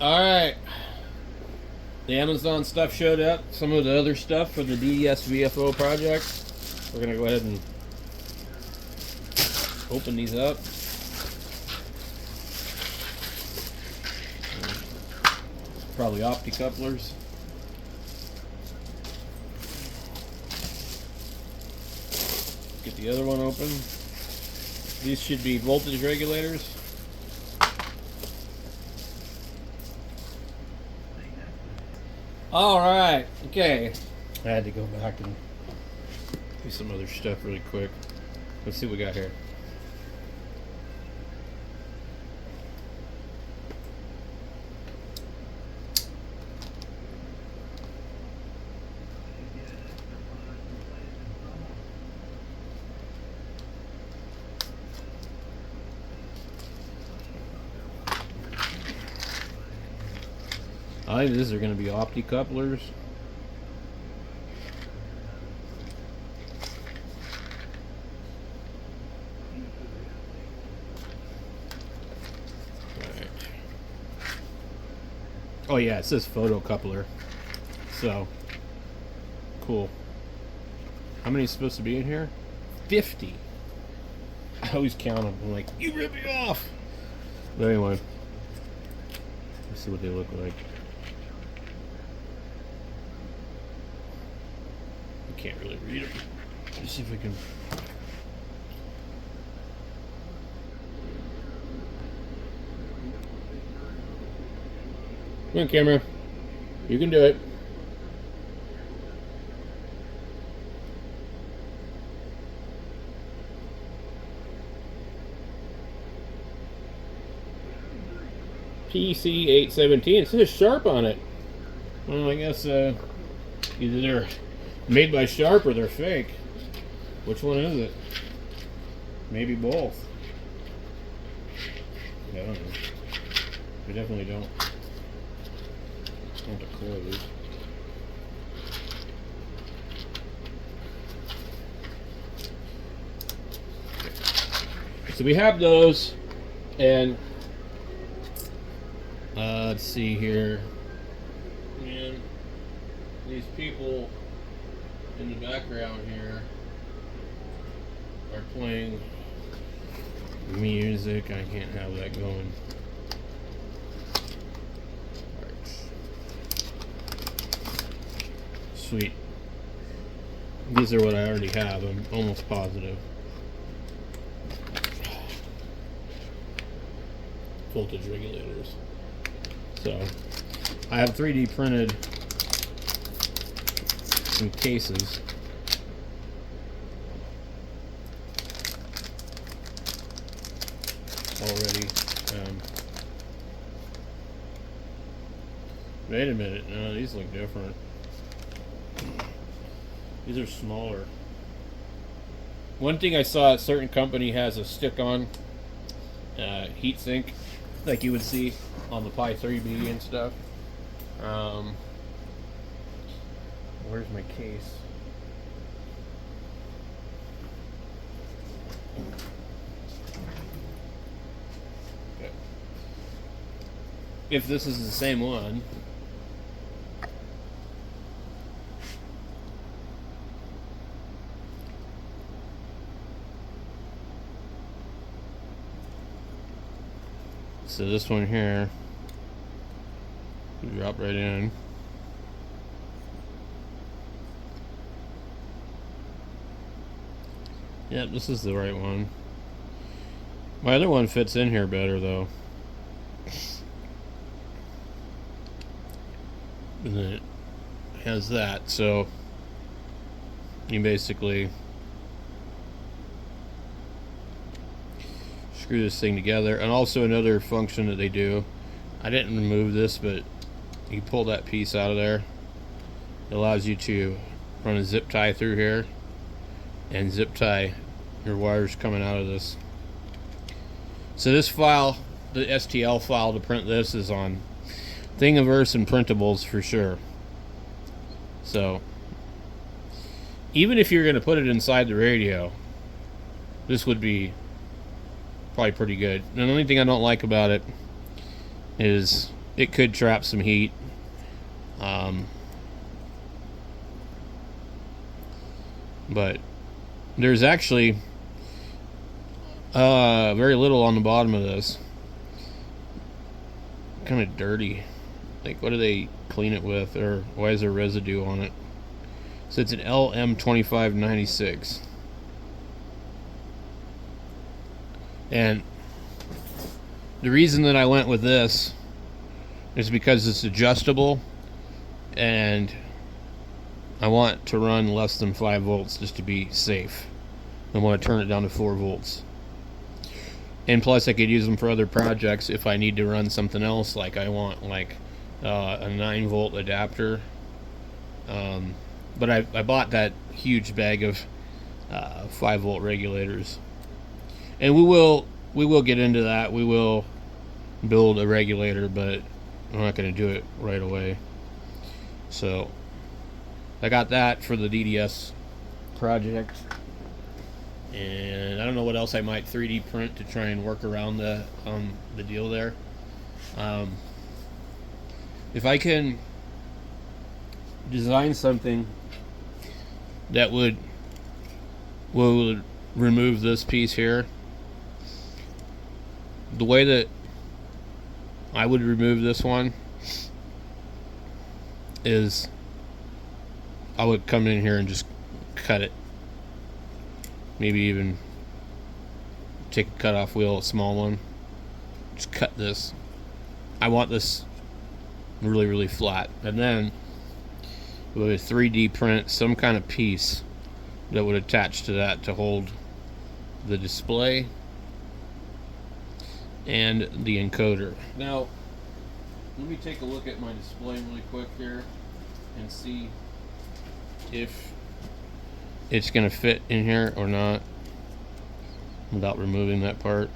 Alright. The Amazon stuff showed up. Some of the other stuff for the DES VFO project. We're going to go ahead and open these up. Probably opti-couplers. Get the other one open. These should be voltage regulators. Alright, okay. I had to go back and do some other stuff really quick. Let's see what we got here. I think these are going to be opti-couplers. Right. Oh yeah, it says photocoupler. So, cool. How many is supposed to be in here? 50. I always count them. I'm like, you rip me off! But anyway, let's see what they look like. Can't really read them. Let's see if we can. Come on, camera. You can do it. PC817. It says Sharp on it. Well, I guess either they're made by Sharp or they're fake. Which one is it? Maybe both. I don't know. We definitely don't want to close. So we have those, and let's see here. Man, these people in the background here are playing music. I can't have that going. Right. Sweet. These are what I already have. I'm almost positive. Voltage regulators. So I have 3D printed some cases. Already. Wait a minute. No, these look different. These are smaller. One thing I saw, a certain company has a stick-on heatsink, like you would see on the Pi 3B and stuff. Where's my case? Okay. If this is the same one, so this one here, drop right in. Yep, this is the right one. My other one fits in here better though. And then it has that, so you basically screw this thing together. And also another function that they do, I didn't remove this, but you pull that piece out of there. It allows you to run a zip tie through here and zip tie your wires coming out of this. So this file, the STL file to print this, is on Thingiverse and Printables for sure. So even if you're going to put it inside the radio, this would be probably pretty good. And the only thing I don't like about it is it could trap some heat. But there's actually very little on the bottom of this. Kind of dirty. Like, what do they clean it with, or why is there residue on it? So it's an LM2596, and the reason that I went with this is because it's adjustable, and I want to run less than 5 volts just to be safe. I want to turn it down to 4 volts. And plus I could use them for other projects if I need to run something else, like I want like a 9 volt adapter. But I bought that huge bag of 5 volt regulators. And we will get into that. We will build a regulator, but I'm not going to do it right away. So I got that for the DDS project, and I don't know what else I might 3D print to try and work around the deal there. If I can design something that would remove this piece here, the way that I would remove this one is I would come in here and just cut it. Maybe even take a cutoff wheel, a small one. Just cut this. I want this really, really flat. And then we would 3D print some kind of piece that would attach to that to hold the display and the encoder. Now, let me take a look at my display really quick here and see if it's going to fit in here or not without removing that part.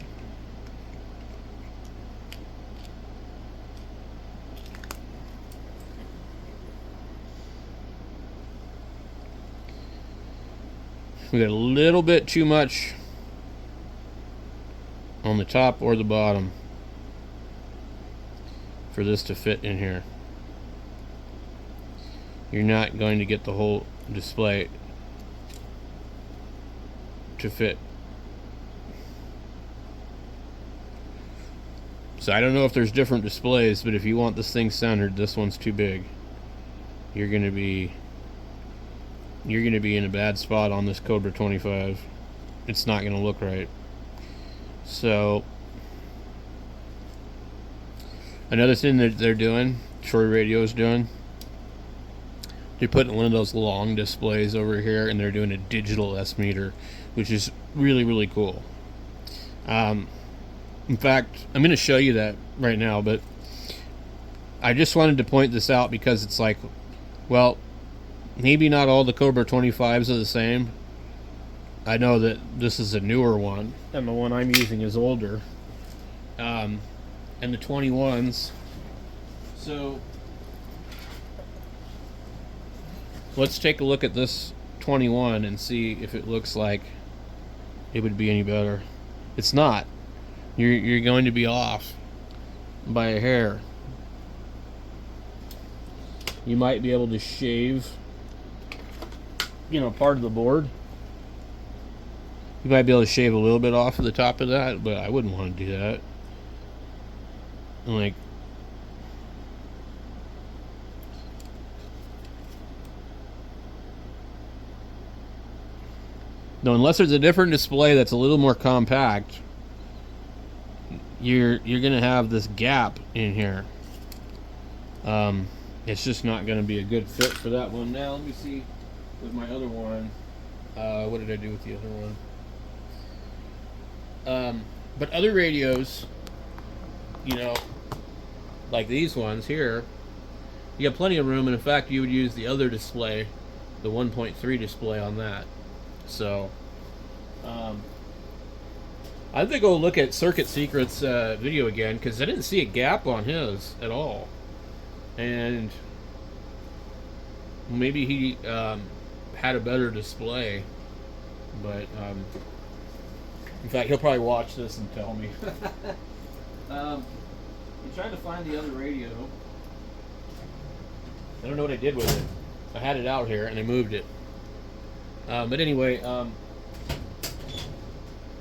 We got a little bit too much on the top or the bottom for this to fit in here. You're not going to get the whole display to fit. So I don't know if there's different displays, but if you want this thing centered, this one's too big. You're gonna be in a bad spot on this Cobra 25. It's not gonna look right. So another thing that they're doing, Troy Radio is doing, they're putting one of those long displays over here, and they're doing a digital S meter, which is really, really cool. In fact, I'm going to show you that right now, but I just wanted to point this out because it's like, well, maybe not all the Cobra 25s are the same. I know that this is a newer one, and the one I'm using is older. And the 21s. So let's take a look at this 21 and see if it looks like it would be any better. It's not. You're going to be off by a hair. You might be able to shave, part of the board. You might be able to shave a little bit off of the top of that, but I wouldn't want to do that. Like, no, unless there's a different display that's a little more compact, you're gonna have this gap in here. It's just not gonna be a good fit for that one. Now let me see with my other one. What did I do with the other one? But other radios, like these ones here, you got plenty of room, and in fact you would use the other display, the 1.3 display on that. So I think I'll look at Circuit Secret's video again, because I didn't see a gap on his at all, and maybe he had a better display, but in fact he'll probably watch this and tell me. I'm trying to find the other radio. I don't know what I did with it. I had it out here and I moved it. But anyway, let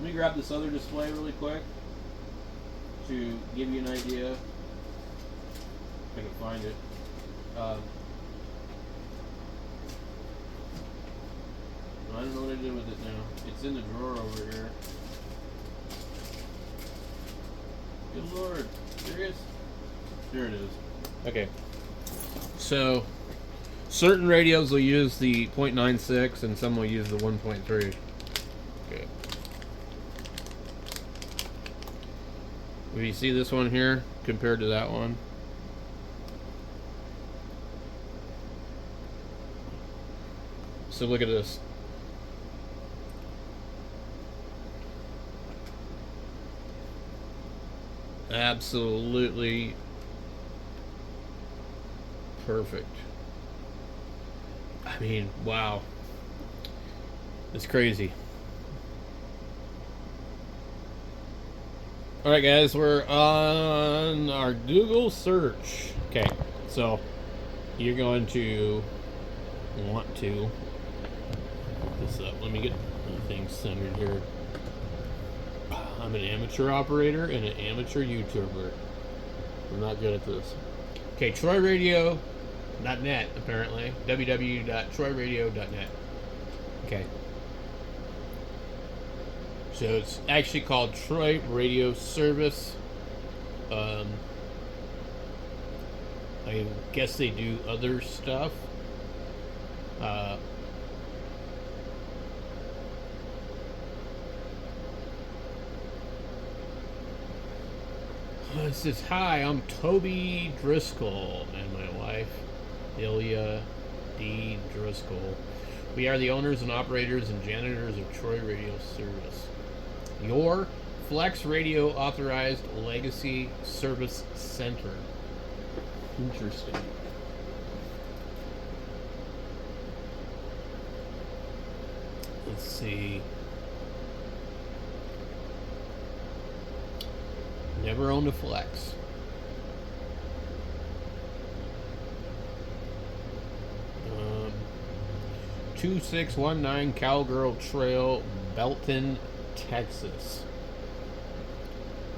me grab this other display really quick to give you an idea. If I can find it. I don't know what I did with it now. It's in the drawer over here. Good Lord. Serious? There it is. Okay. So, certain radios will use the 0.96 and some will use the 1.3. Okay. Will you see this one here compared to that one? So look at this. Absolutely perfect. I mean, wow. It's crazy. Alright guys, we're on our Google search. Okay, so you're going to want to put this up. Let me get things centered here. I'm an amateur operator and an amateur YouTuber. I'm not good at this. Okay, TroyRadio.net, apparently. www.troyradio.net. Okay. So it's actually called Troy Radio Service. I guess they do other stuff. It says, hi, I'm Toby Driscoll and my wife, Ilya D. Driscoll. We are the owners and operators and janitors of Troy Radio Service. Your Flex Radio Authorized Legacy Service Center. Interesting. Let's see. Never owned a Flex. Um, 2619 Cowgirl Trail, Belton, Texas.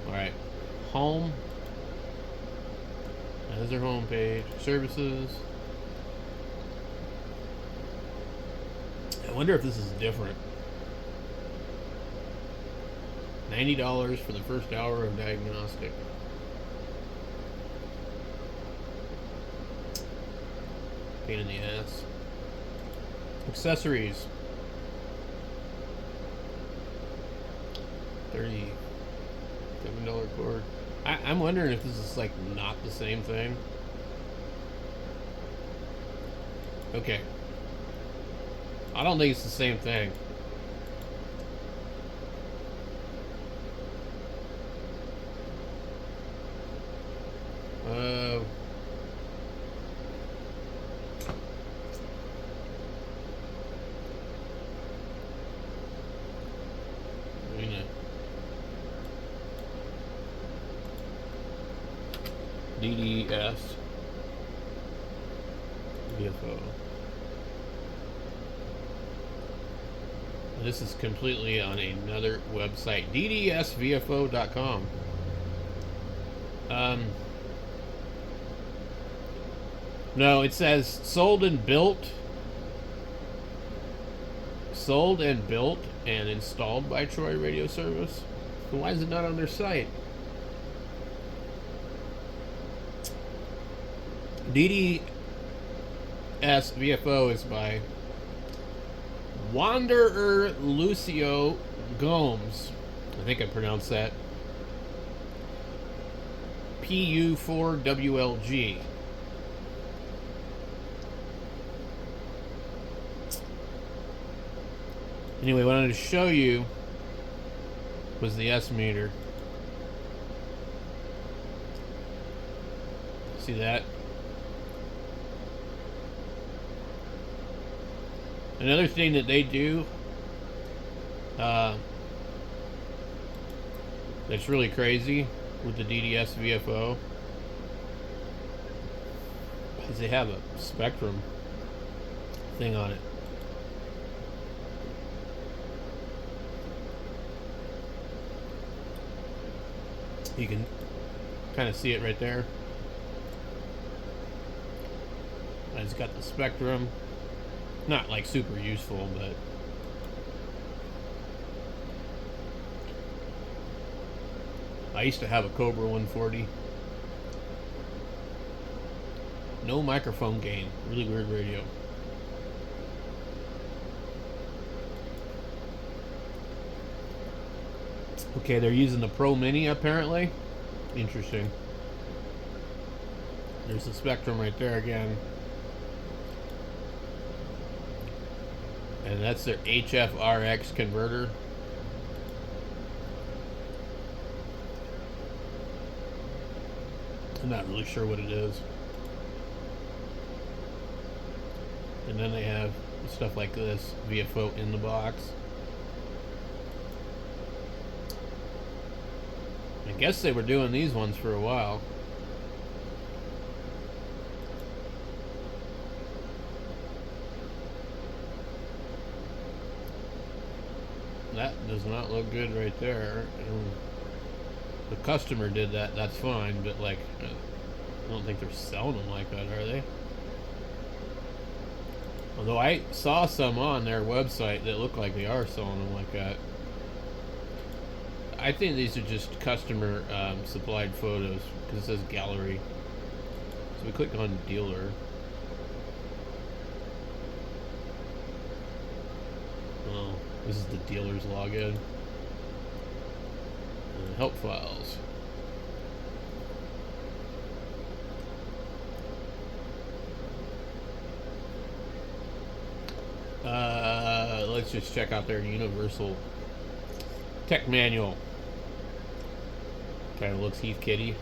Alright. Home. There's their home page. Services. I wonder if this is different. $90 for the first hour of diagnostic. Pain in the ass. Accessories. $37 cord. I'm wondering if this is like not the same thing. Okay. I don't think it's the same thing. DDS VFO. This is completely on another website, ddsvfo.com. No, it says sold and built and installed by Troy Radio Service. So why is it not on their site? DDS VFO is by Wanderer Lucio Gomes. I think I pronounced that. PU4WLG. Anyway, what I wanted to show you was the S meter. See that? Another thing that they do that's really crazy with the DDS VFO is they have a spectrum thing on it. You can kind of see it right there. And it's got the spectrum. Not like super useful, but I used to have a Cobra 140. No microphone gain. Really weird radio. Okay, they're using the Pro Mini apparently. Interesting. There's the spectrum right there again. And that's their HFRX converter. I'm not really sure what it is. And then they have stuff like this, VFO in the box. I guess they were doing these ones for a while. That does not look good right there. The customer did that, that's fine, but like, I don't think they're selling them like that, are they? Although I saw some on their website that look like they are selling them like that. I think these are just customer supplied photos because it says gallery. So we click on dealer. Oh, this is the dealer's login. Help files. Let's just check out their universal tech manual. Kind of looks Heath Kitty.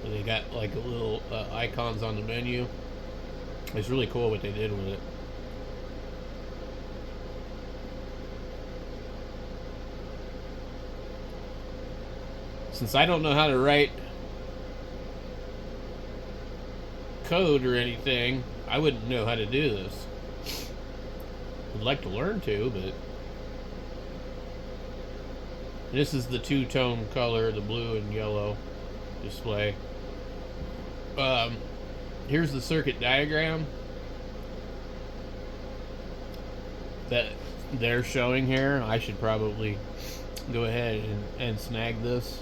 And they got like little icons on the menu. It's really cool what they did with it. Since I don't know how to write code or anything, I wouldn't know how to do this. I'd like to learn to, but this is the two-tone color, the blue and yellow display. Here's the circuit diagram that they're showing here. I should probably go ahead and snag this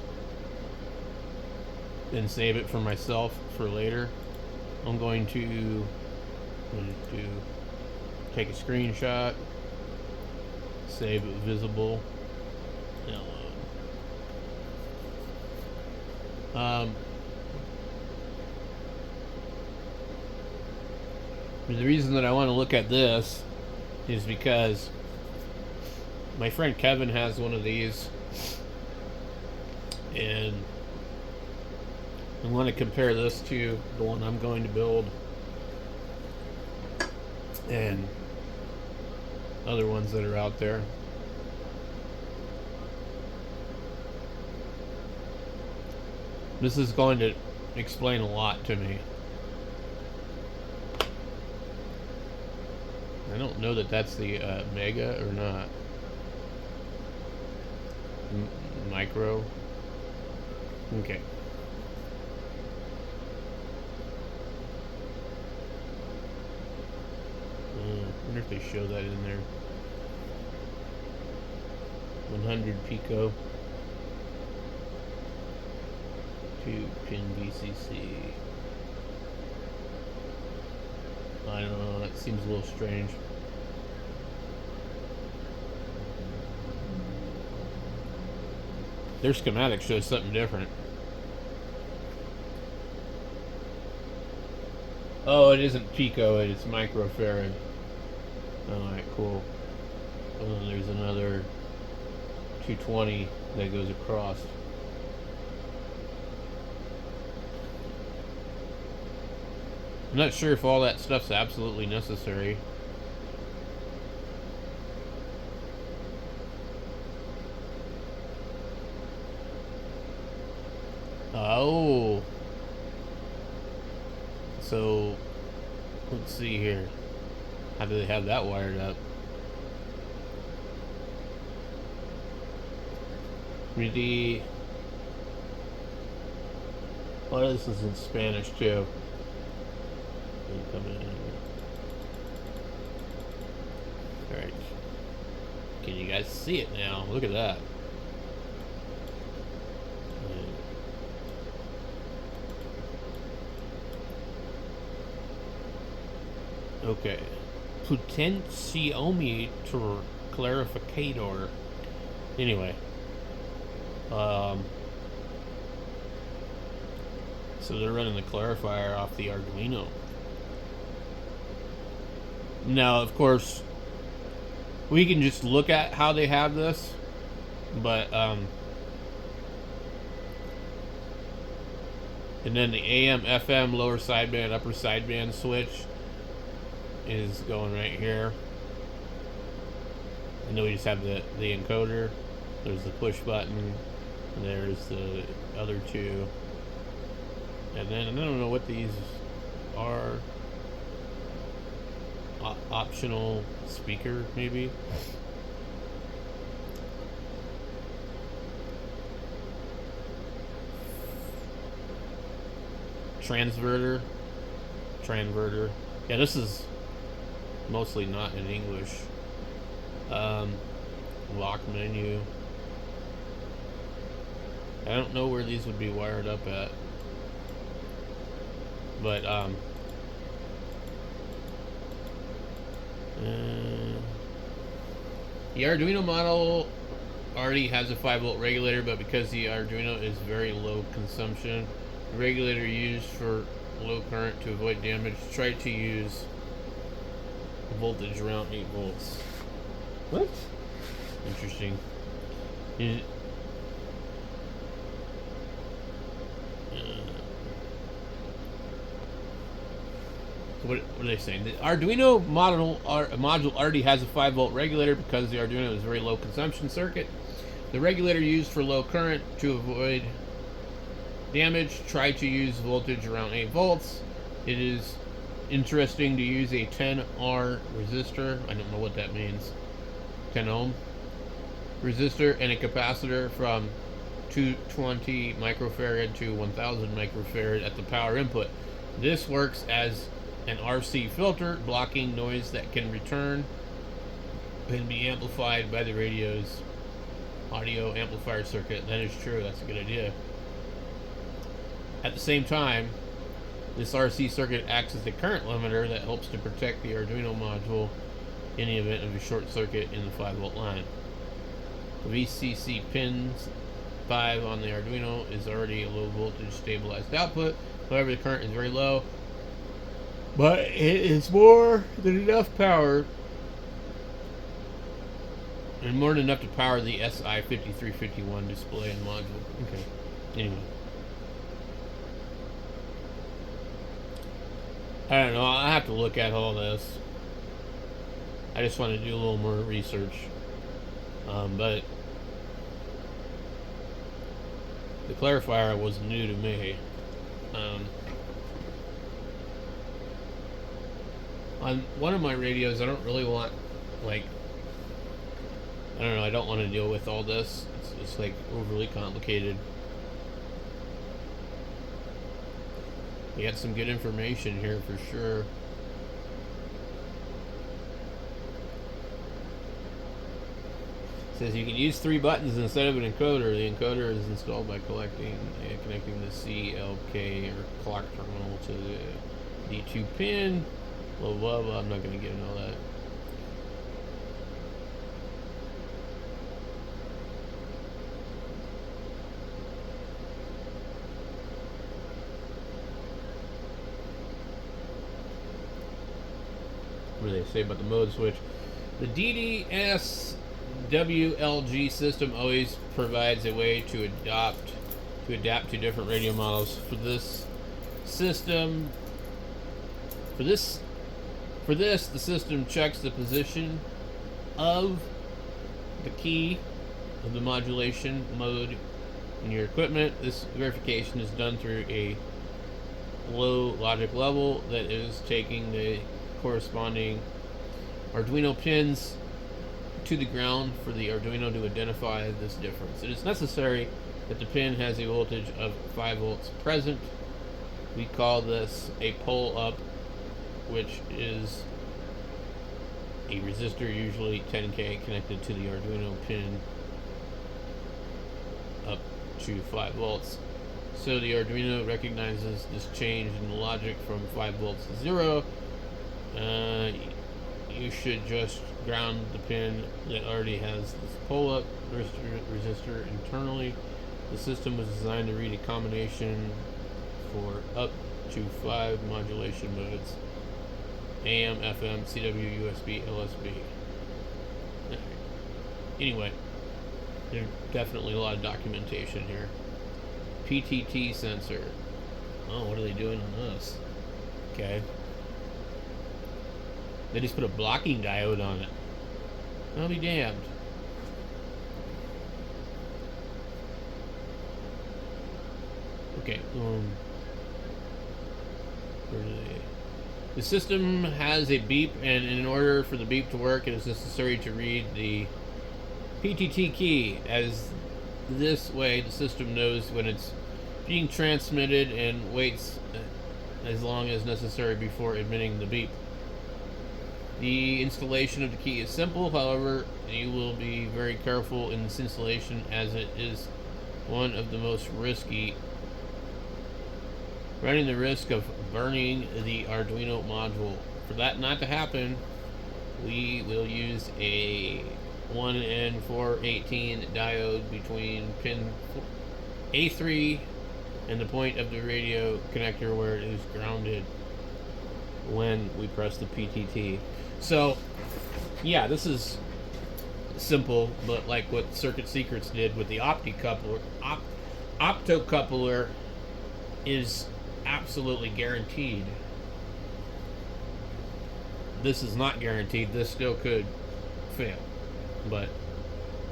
and save it for myself for later. I'm going to take a screenshot, save it visible, download. The reason that I want to look at this is because my friend Kevin has one of these, and I want to compare this to the one I'm going to build and other ones that are out there. This is going to explain a lot to me. I don't know that that's the Mega or not. Micro. Okay. I wonder if they show that in there. 100 pico. 2-pin VCC. I don't know, that seems a little strange. Their schematic shows something different. Oh, it isn't pico, it's microfarad. Alright, cool. And then there's another 220 that goes across. I'm not sure if all that stuff's absolutely necessary. Oh. So, let's see here. How do they have that wired up? Really? Oh, this is in Spanish too. Alright. Can you guys see it now? Look at that. Okay. Potentiometer clarificator. Anyway. So they're running the clarifier off the Arduino. Now, of course, we can just look at how they have this, but and then the AM, FM, lower sideband, upper sideband switch is going right here. And then we just have the encoder. There's the push button. And there's the other two. And then I don't know what these are. Optional speaker, maybe. Transverter. Yeah, this is mostly not in English. Lock menu. I don't know where these would be wired up at, but the Arduino model already has a 5-volt regulator, but because the Arduino is very low consumption, the regulator used for low current to avoid damage, try to use voltage around 8 volts. What? Interesting. What are they saying? The Arduino module already has a 5-volt regulator because the Arduino is a very low consumption circuit. The regulator used for low current to avoid damage. Try to use voltage around 8 volts. It is interesting to use a 10R resistor. I don't know what that means. 10 ohm resistor and a capacitor from 220 microfarad to 1000 microfarad at the power input. This works as an RC filter, blocking noise that can return and be amplified by the radio's audio amplifier circuit. That is true. That's a good idea. At the same time, this RC circuit acts as a current limiter that helps to protect the Arduino module in the event of a short circuit in the 5-volt line. The VCC pin 5 on the Arduino is already a low voltage stabilized output. However, the current is very low, but it is more than enough power, and more than enough to power the SI5351 display and module. Okay. Anyway. I don't know. I'll have to look at all this. I just want to do a little more research. But the clarifier was new to me. On one of my radios, I don't really want, like, I don't know, I don't want to deal with all this. It's like overly complicated. You got some good information here for sure. It says you can use 3 buttons instead of an encoder. The encoder is installed by connecting the CLK or clock terminal to the D2 pin. Blah, blah, blah. I'm not going to get into all that. What do they say about the mode switch? The DDS-WLG system always provides a way to adapt to different radio models. For this system, the system checks the position of the key of the modulation mode in your equipment. This verification is done through a low logic level that is taking the corresponding Arduino pins to the ground for the Arduino to identify this difference. It is necessary that the pin has a voltage of 5 volts present. We call this a pull up, which is a resistor, usually 10K, connected to the Arduino pin up to 5 volts. So the Arduino recognizes this change in the logic from 5 volts to 0. You should just ground the pin that already has this pull-up resistor internally. The system was designed to read a combination for up to 5 modulation modes: AM, FM, CW, USB, LSB. Anyway, there's definitely a lot of documentation here. PTT sensor. Oh, what are they doing on this? Okay. They just put a blocking diode on it. I'll be damned. Okay. Where are they? The system has a beep, and in order for the beep to work, it is necessary to read the PTT key. As this way, the system knows when it's being transmitted and waits as long as necessary before emitting the beep. The installation of the key is simple, however, you will be very careful in this installation as it is one of the most risky, running the risk of burning the Arduino module. For that not to happen, we will use a 1N418 diode between pin A3 and the point of the radio connector where it is grounded when we press the PTT. So, yeah, this is simple, but like what Circuit Secrets did with the optocoupler is absolutely guaranteed. This is not guaranteed. This still could fail. But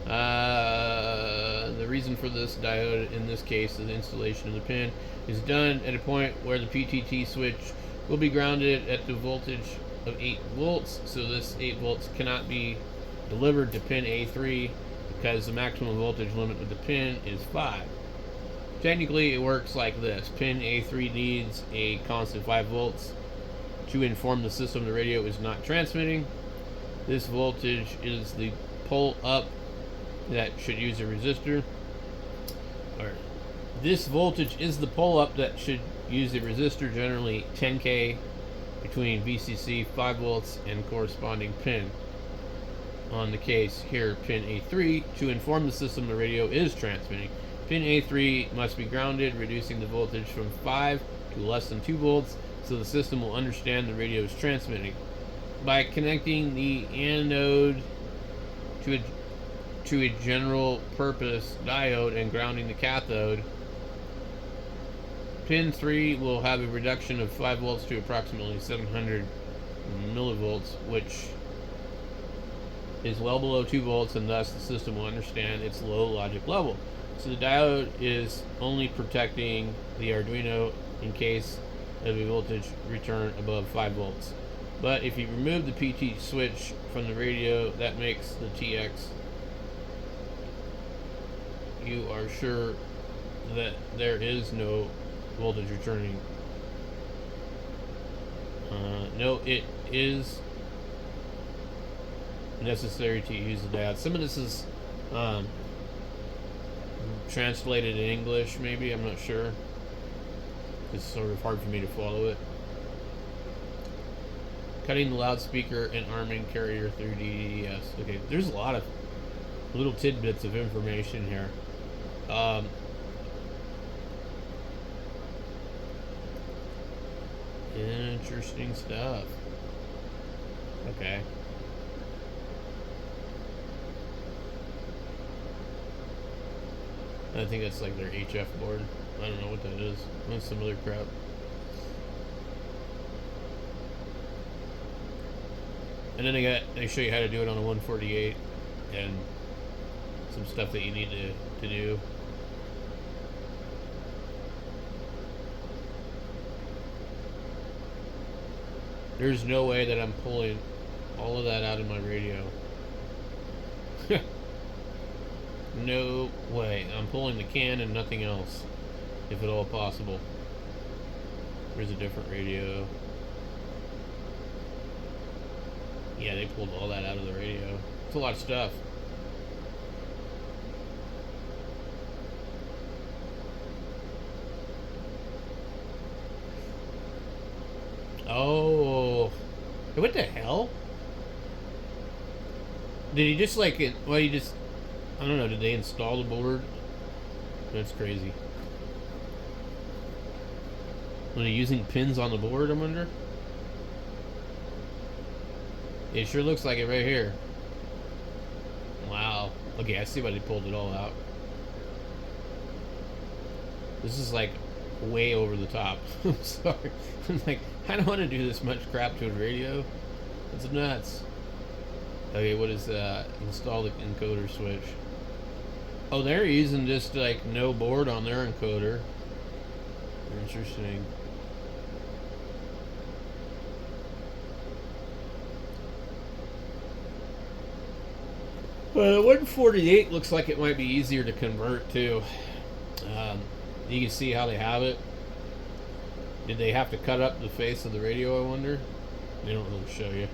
the reason for this diode, in this case, the installation of the pin, is done at a point where the PTT switch will be grounded at the voltage of 8 volts. So this 8 volts cannot be delivered to pin A3 because the maximum voltage limit of the pin is 5. Technically, it works like this. Pin A3 needs a constant 5 volts to inform the system the radio is not transmitting. This voltage is the pull up that should use a resistor. Or this voltage is the pull up that should use a resistor, generally 10K, between VCC 5 volts and corresponding pin. On the case here, pin A3, to inform the system the radio is transmitting. Pin A3 must be grounded, reducing the voltage from 5 to less than 2 volts, so the system will understand the radio is transmitting. By connecting the anode to a general purpose diode and grounding the cathode, pin 3 will have a reduction of 5 volts to approximately 700 millivolts, which is well below 2 volts, and thus the system will understand its low logic level. So the diode is only protecting the Arduino in case of a voltage return above 5 volts. But if you remove the PT switch from the radio, that makes the TX, you are sure that there is no voltage returning. No, it is necessary to use the diode. Some of this is translated in English, maybe, I'm not sure. It's sort of hard for me to follow it. Cutting the loudspeaker and arming carrier through DDS. Okay, there's a lot of little tidbits of information here. Interesting stuff. Okay. I think that's like their HF board. I don't know what that is. That's some other crap. And then they show you how to do it on a 148 and some stuff that you need to do. There's no way that I'm pulling all of that out of my radio. No way. I'm pulling the can and nothing else, if at all possible. There's a different radio. Yeah, they pulled all that out of the radio. It's a lot of stuff. Oh, what the hell? Did he just like it? Well, he just, I don't know. Did they install the board? That's crazy. Are they using pins on the board? I wonder. It sure looks like it right here. Wow. Okay, I see why they pulled it all out. This is like way over the top. I'm sorry. I'm like, I don't want to do this much crap to a radio. It's nuts. Okay, what is that? Install the encoder switch. Oh, they're using just like no board on their encoder. Interesting. The 148 looks like it might be easier to convert too. You can see how they have it. Did they have to cut up the face of the radio, I wonder? They don't really show you.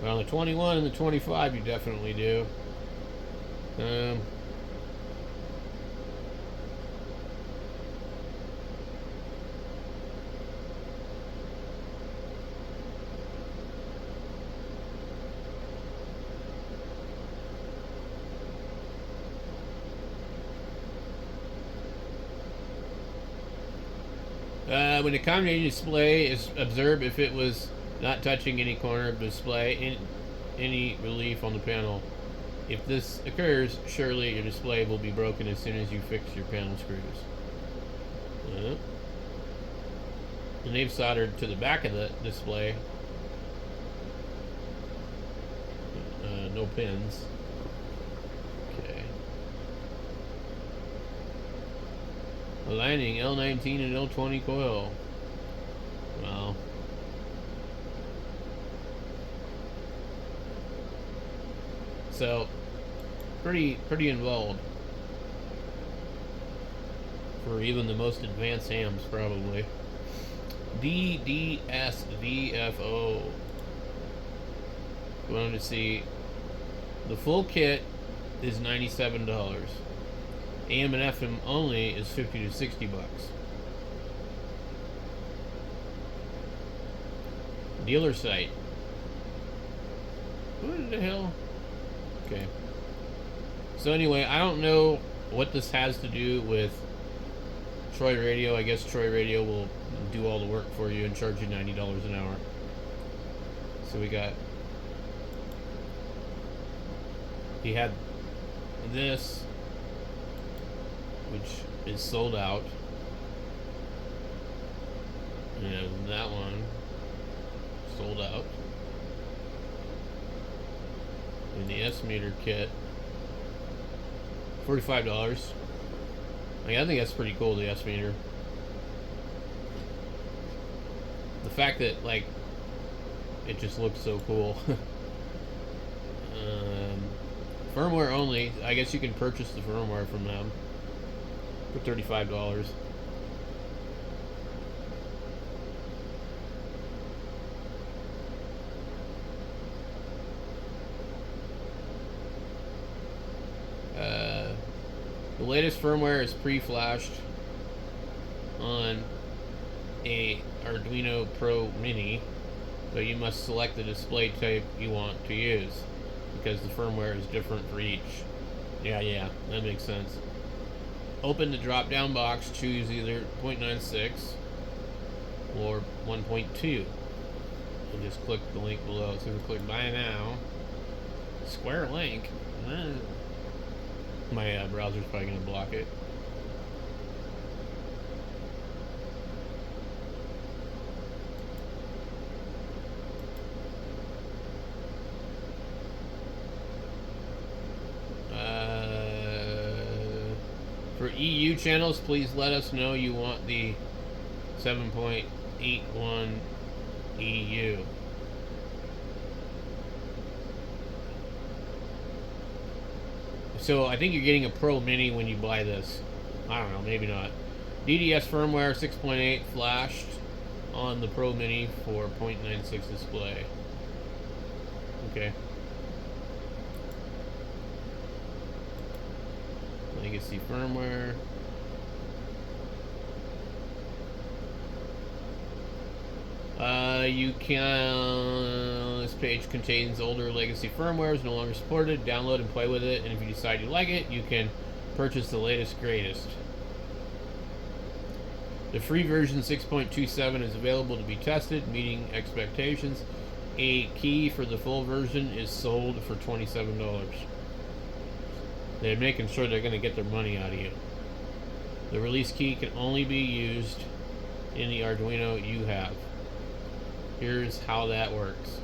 But on the 21 and the 25, you definitely do. When the combination display is observed if it was not touching any corner of the display, any relief on the panel. If this occurs, surely your display will be broken as soon as you fix your panel screws. And they've soldered to the back of the display. No pins. Okay. Aligning L19 and L20 coil. Wow. So, pretty involved for even the most advanced hams, probably. DDSVFO. We wanted to see the full kit is $97. AM and FM only is $50 to $60. Dealer site. What the hell? Okay. So anyway, I don't know what this has to do with Troy Radio. I guess Troy Radio will do all the work for you and charge you $90 an hour. So we got, he had this, which is sold out, and that one sold out, and the S-meter kit, $45. I think that's pretty cool, the S-meter. The fact that, like, it just looks so cool. Firmware only. I guess you can purchase the firmware from them for $35. The latest firmware is pre-flashed on a Arduino Pro Mini, but you must select the display type you want to use because the firmware is different for each. Yeah, that makes sense. Open the drop-down box, choose either 0.96 or 1.2, and just click the link below. So we click buy now. Square link. My browser's probably going to block it. For EU channels, please let us know you want the 7.81 EU. So I think you're getting a Pro Mini when you buy this. I don't know, maybe not. DDS firmware 6.8 flashed on the Pro Mini for 0.96 display. Okay. Legacy firmware. You can. This page contains older legacy firmware, is no longer supported. Download and play with it, and if you decide you like it, you can purchase the latest, greatest. The free version 6.27 is available to be tested, meeting expectations. A key for the full version is sold for $27. They're making sure they're going to get their money out of you. The release key can only be used in the Arduino you have. Here's how that works.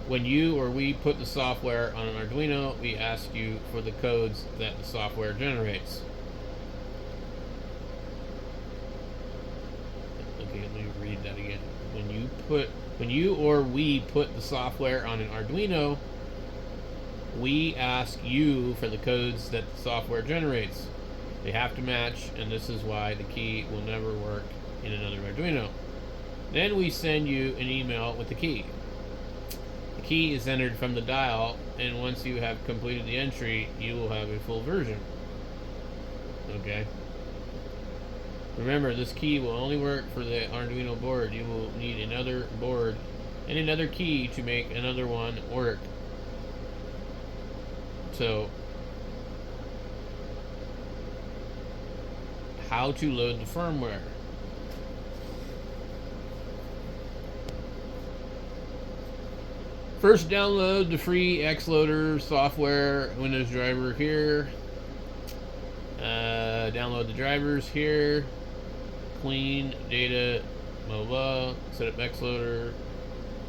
When you or we put the software on an Arduino, we ask you for the codes that the software generates. Okay, let me read that again. When you or we put the software on an Arduino, we ask you for the codes that the software generates. They have to match, and this is why the key will never work in another Arduino. Then we send you an email with the key. The key is entered from the dial, and once you have completed the entry, you will have a full version. Okay? Remember, this key will only work for the Arduino board. You will need another board and another key to make another one work. So, how to load the firmware. First, download the free Xloader software, Windows driver here. Download the drivers here. Clean data, blah blah. Set up Xloader.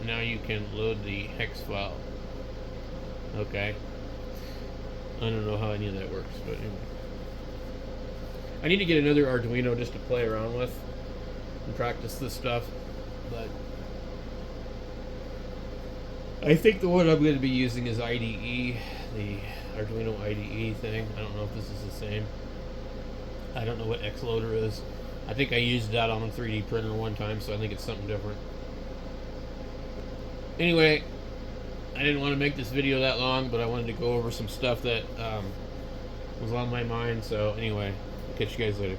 Now you can load the hex file. Okay. I don't know how any of that works, but anyway. I need to get another Arduino just to play around with and practice this stuff, but I think the one I'm going to be using is IDE, the Arduino IDE thing. I don't know if this is the same. I don't know what Xloader is. I think I used that on a 3D printer one time, so I think it's something different. Anyway, I didn't want to make this video that long, but I wanted to go over some stuff that was on my mind. So anyway, catch you guys later.